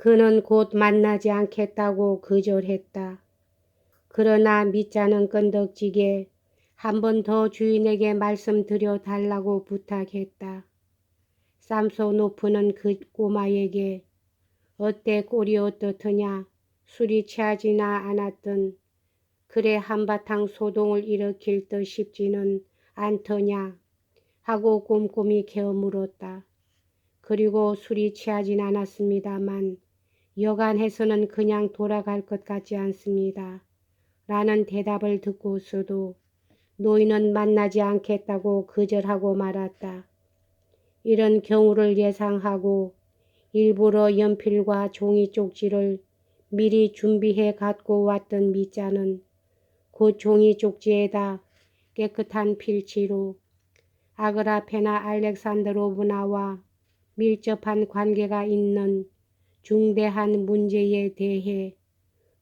그는 곧 만나지 않겠다고 거절했다. 그러나 미자는 끈덕지게 한 번 더 주인에게 말씀드려 달라고 부탁했다. 삼소노프는 그 꼬마에게 어때 꼴이 어떻더냐 술이 취하지나 않았던 그래 한바탕 소동을 일으킬 듯 싶지는 않더냐 하고 꼼꼼히 개어 물었다. 그리고 술이 취하진 않았습니다만 여간해서는 그냥 돌아갈 것 같지 않습니다. 라는 대답을 듣고서도 노인은 만나지 않겠다고 거절하고 말았다. 이런 경우를 예상하고 일부러 연필과 종이 쪽지를 미리 준비해 갖고 왔던 미자는 그 종이 쪽지에다 깨끗한 필지로 아그라페나 알렉산드로브나와 밀접한 관계가 있는 중대한 문제에 대해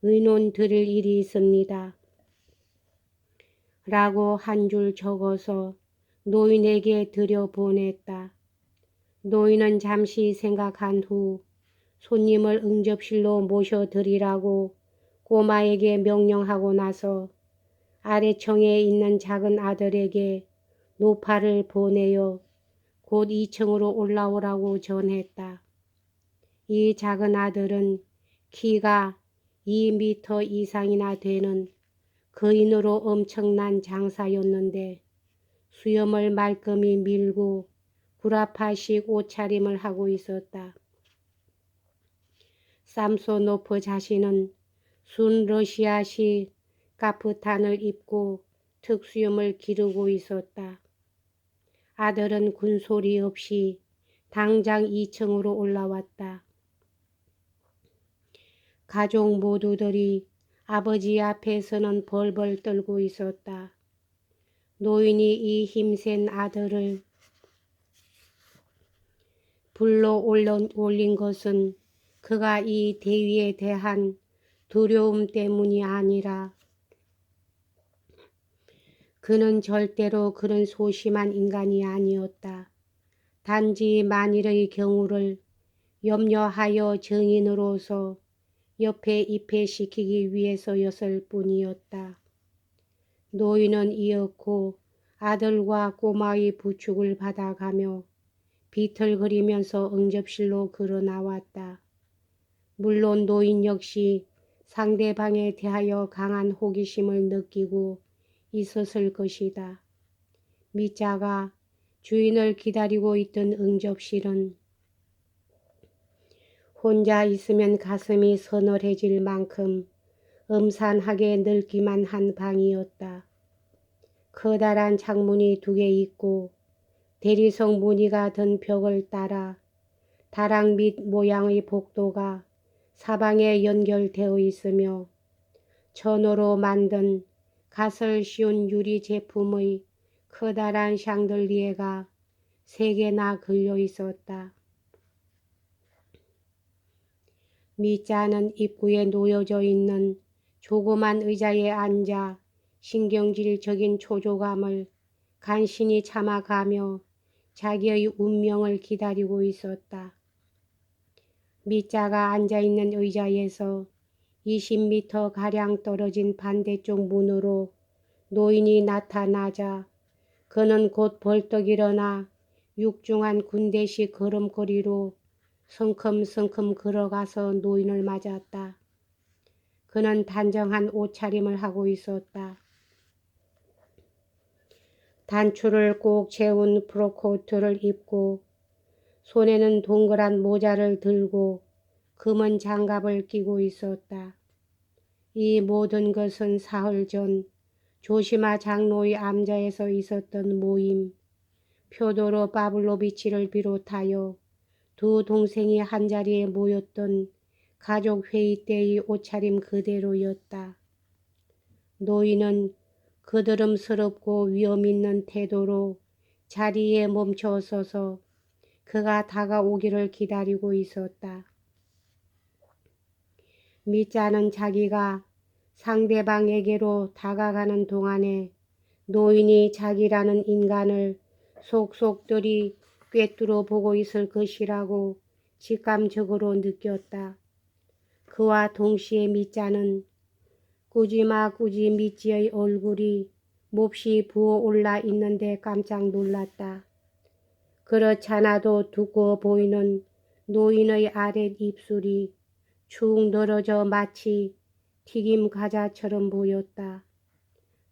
의논 드릴 일이 있습니다. 라고 한 줄 적어서 노인에게 들여보냈다. 노인은 잠시 생각한 후 손님을 응접실로 모셔드리라고 꼬마에게 명령하고 나서 아래층에 있는 작은 아들에게 노파를 보내어 곧 2층으로 올라오라고 전했다. 이 작은 아들은 키가 2m 이상이나 되는 거인으로 엄청난 장사였는데 수염을 말끔히 밀고 구라파식 옷차림을 하고 있었다. 삼소노프 자신은 순 러시아식 카프탄을 입고 특수염을 기르고 있었다. 아들은 군소리 없이 당장 2층으로 올라왔다. 가족 모두들이 아버지 앞에서는 벌벌 떨고 있었다. 노인이 이 힘센 아들을 불러 올린 것은 그가 이 대위에 대한 두려움 때문이 아니라 그는 절대로 그런 소심한 인간이 아니었다. 단지 만일의 경우를 염려하여 정인으로서 옆에 입회시키기 위해서였을 뿐이었다. 노인은 이었고 아들과 꼬마의 부축을 받아가며 비틀거리면서 응접실로 걸어 나왔다. 물론 노인 역시 상대방에 대하여 강한 호기심을 느끼고 있었을 것이다. 미자가 주인을 기다리고 있던 응접실은 혼자 있으면 가슴이 서늘해질 만큼 음산하게 넓기만 한 방이었다. 커다란 창문이 2개 있고 대리석 무늬가 든 벽을 따라 다랑빛 모양의 복도가 사방에 연결되어 있으며 천으로 만든 갓을 씌운 유리 제품의 커다란 샹들리에가 3개나 걸려 있었다. 미자는 입구에 놓여져 있는 조그만 의자에 앉아 신경질적인 초조감을 간신히 참아가며 자기의 운명을 기다리고 있었다. 미자가 앉아있는 의자에서 20m가량 떨어진 반대쪽 문으로 노인이 나타나자 그는 곧 벌떡 일어나 육중한 군대식 걸음걸이로 성큼성큼 걸어가서 노인을 맞았다. 그는 단정한 옷차림을 하고 있었다. 단추를 꼭 채운 프로코트를 입고 손에는 동그란 모자를 들고 검은 장갑을 끼고 있었다. 이 모든 것은 사흘 전 조시마 장로의 암자에서 있었던 모임, 표도로 파블로비치를 비롯하여 2 동생이 한자리에 모였던 가족회의 때의 옷차림 그대로였다. 노인은 그드름스럽고 위험있는 태도로 자리에 멈춰 서서 그가 다가오기를 기다리고 있었다. 미자는 자기가 상대방에게로 다가가는 동안에 노인이 자기라는 인간을 속속들이 꿰뚫어 보고 있을 것이라고 직감적으로 느꼈다. 그와 동시에 미자는 꾸지마 꾸지 미지의 얼굴이 몹시 부어올라 있는데 깜짝 놀랐다. 그렇잖아도 두꺼워 보이는 노인의 아랫 입술이 축 늘어져 마치 튀김 과자처럼 보였다.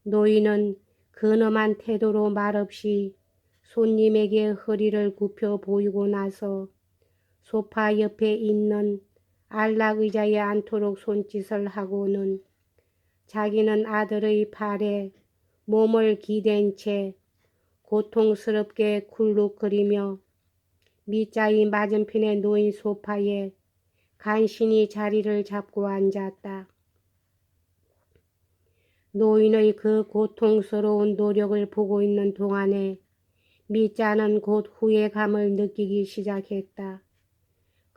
노인은 근엄한 태도로 말없이 손님에게 허리를 굽혀 보이고 나서 소파 옆에 있는 안락의자에 앉도록 손짓을 하고는 자기는 아들의 팔에 몸을 기댄 채 고통스럽게 굴룩거리며 미자의 맞은편에 놓인 소파에 간신히 자리를 잡고 앉았다. 노인의 그 고통스러운 노력을 보고 있는 동안에 미자는 곧 후회감을 느끼기 시작했다.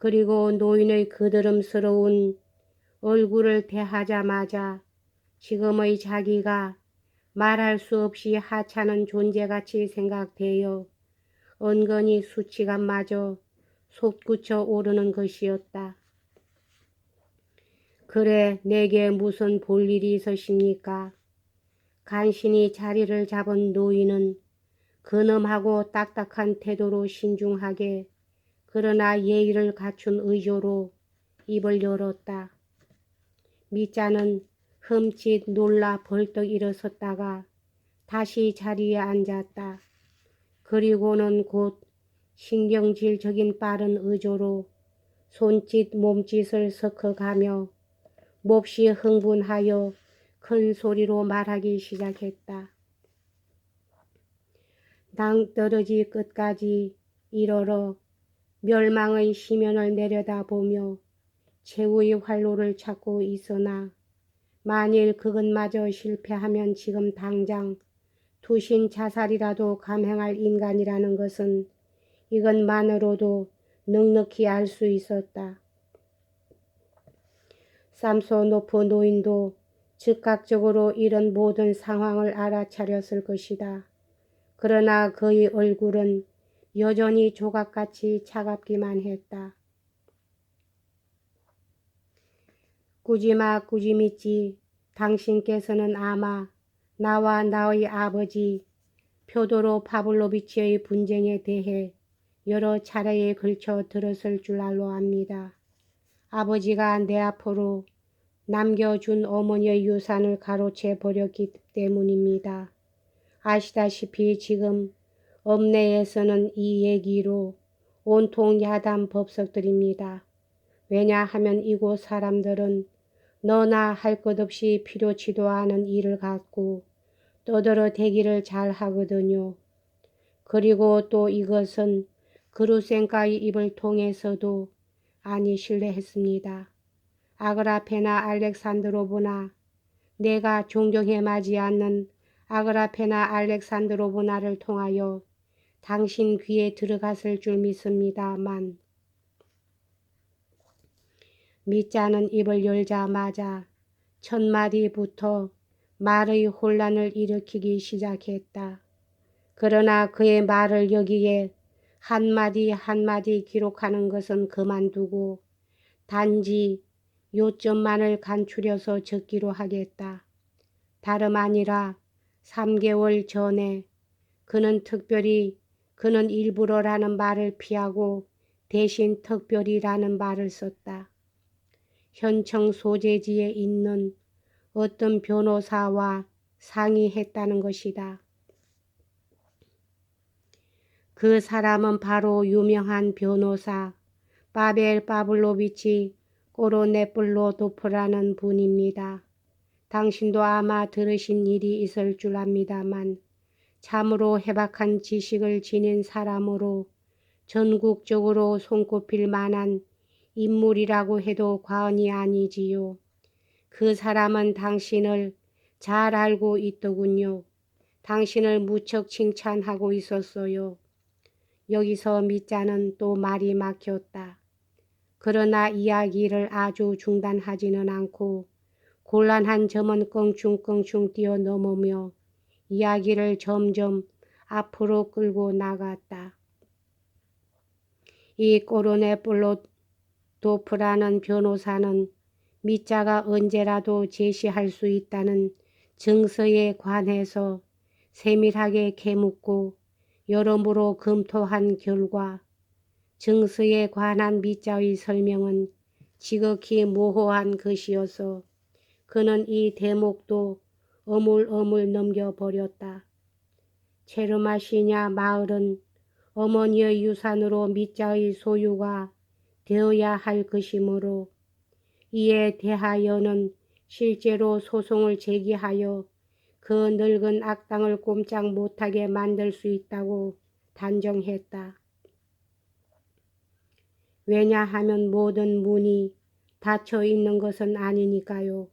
그리고 노인의 그드름스러운 얼굴을 대하자마자 지금의 자기가 말할 수 없이 하찮은 존재같이 생각되어 은근히 수치감마저 솟구쳐 오르는 것이었다. 그래, 내게 무슨 볼일이 있으십니까? 간신히 자리를 잡은 노인은 근엄하고 딱딱한 태도로 신중하게 그러나 예의를 갖춘 의조로 입을 열었다. 미자는 흠칫 놀라 벌떡 일어섰다가 다시 자리에 앉았다. 그리고는 곧 신경질적인 빠른 의조로 손짓 몸짓을 섞어가며 몹시 흥분하여 큰 소리로 말하기 시작했다. 낭떠러지 끝까지 이르러 멸망의 시면을 내려다보며 최후의 활로를 찾고 있으나 만일 그것마저 실패하면 지금 당장 투신 자살이라도 감행할 인간이라는 것은 이것만으로도 넉넉히 알 수 있었다. 삼소노프 노인도 즉각적으로 이런 모든 상황을 알아차렸을 것이다. 그러나 그의 얼굴은 여전히 조각같이 차갑기만 했다. 꾸지마 꾸지미찌, 당신께서는 아마 나와 나의 아버지 표도로 파블로비치의 분쟁에 대해 여러 차례에 걸쳐 들었을 줄 알로 압니다. 아버지가 내 앞으로 남겨준 어머니의 유산을 가로채 버렸기 때문입니다. 아시다시피 지금 읍내에서는 이 얘기로 온통 야단 법석들입니다. 왜냐하면 이곳 사람들은 너나 할 것 없이 필요치도 않은 일을 갖고 떠들어 대기를 잘 하거든요. 그리고 또 이것은 그루센카의 입을 통해서도 아니 신뢰했습니다. 아그라페나 알렉산드로브나, 내가 존경해 마지 않는 아그라페나 알렉산드로브나를 통하여 당신 귀에 들어갔을 줄 믿습니다만 미자는 입을 열자마자 첫 마디부터 말의 혼란을 일으키기 시작했다. 그러나 그의 말을 여기에 한마디 한마디 기록하는 것은 그만두고 단지 요점만을 간추려서 적기로 하겠다. 다름 아니라 3개월 전에 그는 일부러라는 말을 피하고 대신 특별히라는 말을 썼다. 현청 소재지에 있는 어떤 변호사와 상의했다는 것이다. 그 사람은 바로 유명한 변호사 파벨 파블로비치 꼬로네플로도프라는 분입니다. 당신도 아마 들으신 일이 있을 줄 압니다만 참으로 해박한 지식을 지닌 사람으로 전국적으로 손꼽힐 만한 인물이라고 해도 과언이 아니지요. 그 사람은 당신을 잘 알고 있더군요. 당신을 무척 칭찬하고 있었어요. 여기서 미자는 또 말이 막혔다. 그러나 이야기를 아주 중단하지는 않고 곤란한 점은 껑충껑충 뛰어넘으며 이야기를 점점 앞으로 끌고 나갔다. 이 꼬르네플로도프라는 변호사는 미자가 언제라도 제시할 수 있다는 정서에 관해서 세밀하게 캐묻고 여러모로 검토한 결과 정서에 관한 미자의 설명은 지극히 모호한 것이어서 그는 이 대목도 어물어물 넘겨버렸다. 체르마시냐 마을은 어머니의 유산으로 미자의 소유가 되어야 할 것이므로 이에 대하여는 실제로 소송을 제기하여 그 늙은 악당을 꼼짝 못하게 만들 수 있다고 단정했다. 왜냐하면 모든 문이 닫혀 있는 것은 아니니까요.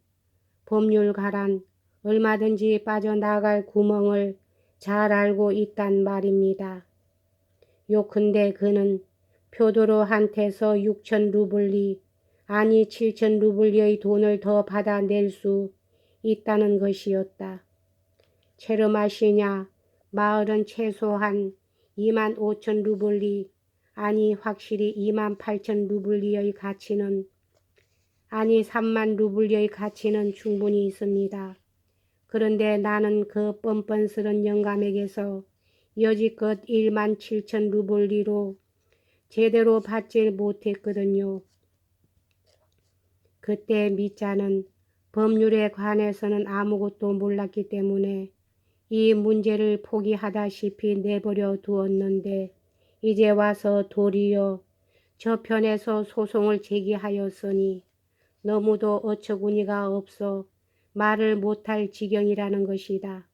법률가란 얼마든지 빠져나갈 구멍을 잘 알고 있단 말입니다. 요컨대 그는 표도로한테서 6천 루블리 아니 7천 루블리의 돈을 더 받아낼 수 있다는 것이었다. 체르마시냐 마을은 최소한 2만 5천 루블리 아니 확실히 2만 8천 루블리의 가치는 아니 3만 루블리의 가치는 충분히 있습니다. 그런데 나는 그 뻔뻔스런 영감에게서 여지껏 1만 7천 루블리로 제대로 받질 못했거든요. 그때 미자는 법률에 관해서는 아무것도 몰랐기 때문에 이 문제를 포기하다시피 내버려 두었는데 이제 와서 도리어 저편에서 소송을 제기하였으니 너무도 어처구니가 없어 말을 못할 지경이라는 것이다.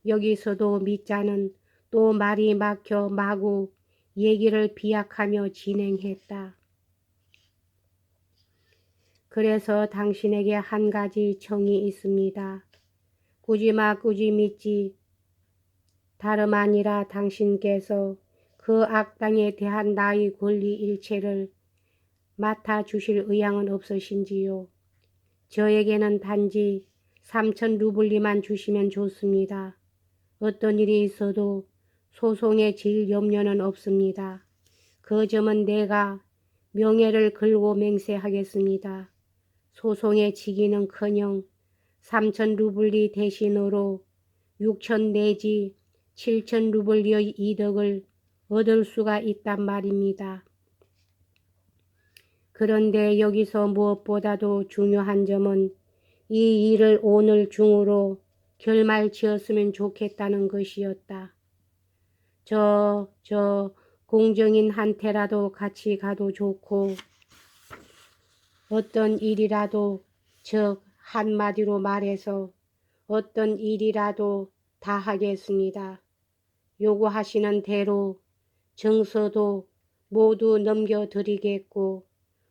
여기서도 미자는 또 말이 막혀 마구 얘기를 비약하며 진행했다. 그래서 당신에게 한 가지 청이 있습니다. 꾸지 믿지. 다름 아니라 당신께서 그 악당에 대한 나의 권리 일체를 맡아주실 의향은 없으신지요? 저에게는 단지 3천 루블리만 주시면 좋습니다. 어떤 일이 있어도 소송에 질 염려는 없습니다. 그 점은 내가 명예를 걸고 맹세하겠습니다. 소송에 지기는커녕 3천 루블리 대신으로 6천 내지 7천 루블리의 이득을 얻을 수가 있단 말입니다. 그런데 여기서 무엇보다도 중요한 점은 이 일을 오늘 중으로 결말지었으면 좋겠다는 것이었다. 공정인한테라도 같이 가도 좋고 어떤 일이라도 즉 한마디로 말해서 어떤 일이라도 다 하겠습니다. 요구하시는 대로 정서도 모두 넘겨드리겠고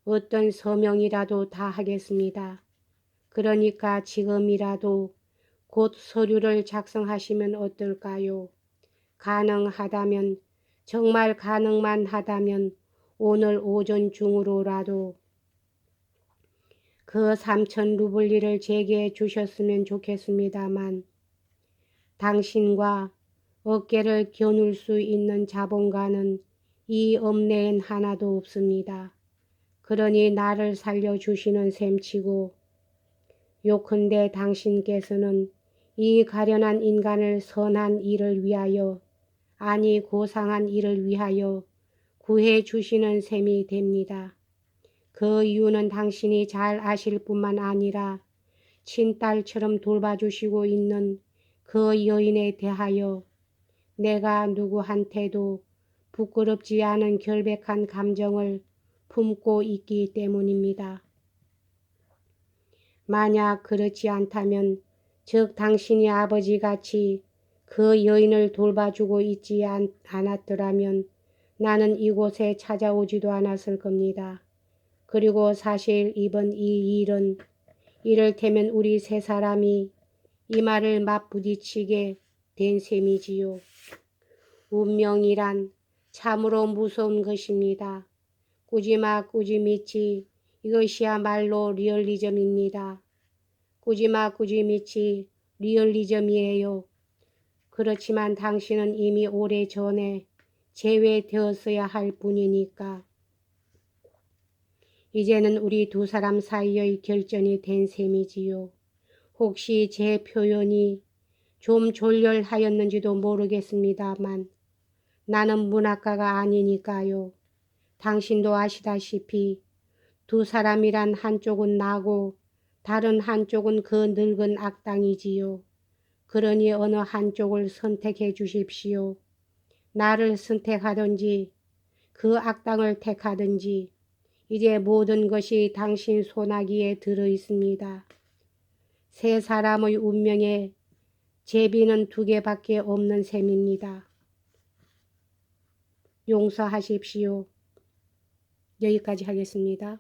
어떤 서명이라도 다 하겠습니다. 그러니까 지금이라도 곧 서류를 작성하시면 어떨까요? 가능하다면 정말 가능만 하다면 오늘 오전 중으로라도 그 3천 루블리를 제게 주셨으면 좋겠습니다만 당신과 어깨를 겨눌 수 있는 자본가는 이 읍내엔 하나도 없습니다. 그러니 나를 살려주시는 셈치고 요컨대 당신께서는 이 가련한 인간을 선한 일을 위하여 아니 고상한 일을 위하여 구해 주시는 셈이 됩니다. 그 이유는 당신이 잘 아실 뿐만 아니라 친딸처럼 돌봐주시고 있는 그 여인에 대하여 내가 누구한테도 부끄럽지 않은 결백한 감정을 품고 있기 때문입니다. 만약 그렇지 않다면 즉 당신이 아버지같이 그 여인을 돌봐주고 있지 않았더라면 나는 이곳에 찾아오지도 않았을 겁니다. 그리고 사실 이번 이 일은 이를테면 우리 세 사람이 이 말을 맞부딪히게 된 셈이지요. 운명이란 참으로 무서운 것입니다. 꾸지 믿지 이것이야말로 리얼리즘입니다. 꾸지 믿지 리얼리즘이에요. 그렇지만 당신은 이미 오래전에 제외되었어야 할 뿐이니까. 이제는 우리 두 사람 사이의 결전이 된 셈이지요. 혹시 제 표현이 좀 졸렬하였는지도 모르겠습니다만 나는 문학가가 아니니까요. 당신도 아시다시피 두 사람이란 한쪽은 나고 다른 한쪽은 그 늙은 악당이지요. 그러니 어느 한쪽을 선택해 주십시오. 나를 선택하든지 그 악당을 택하든지 이제 모든 것이 당신 손아귀에 들어 있습니다. 세 사람의 운명에 제비는 두 개밖에 없는 셈입니다. 용서하십시오. 여기까지 하겠습니다.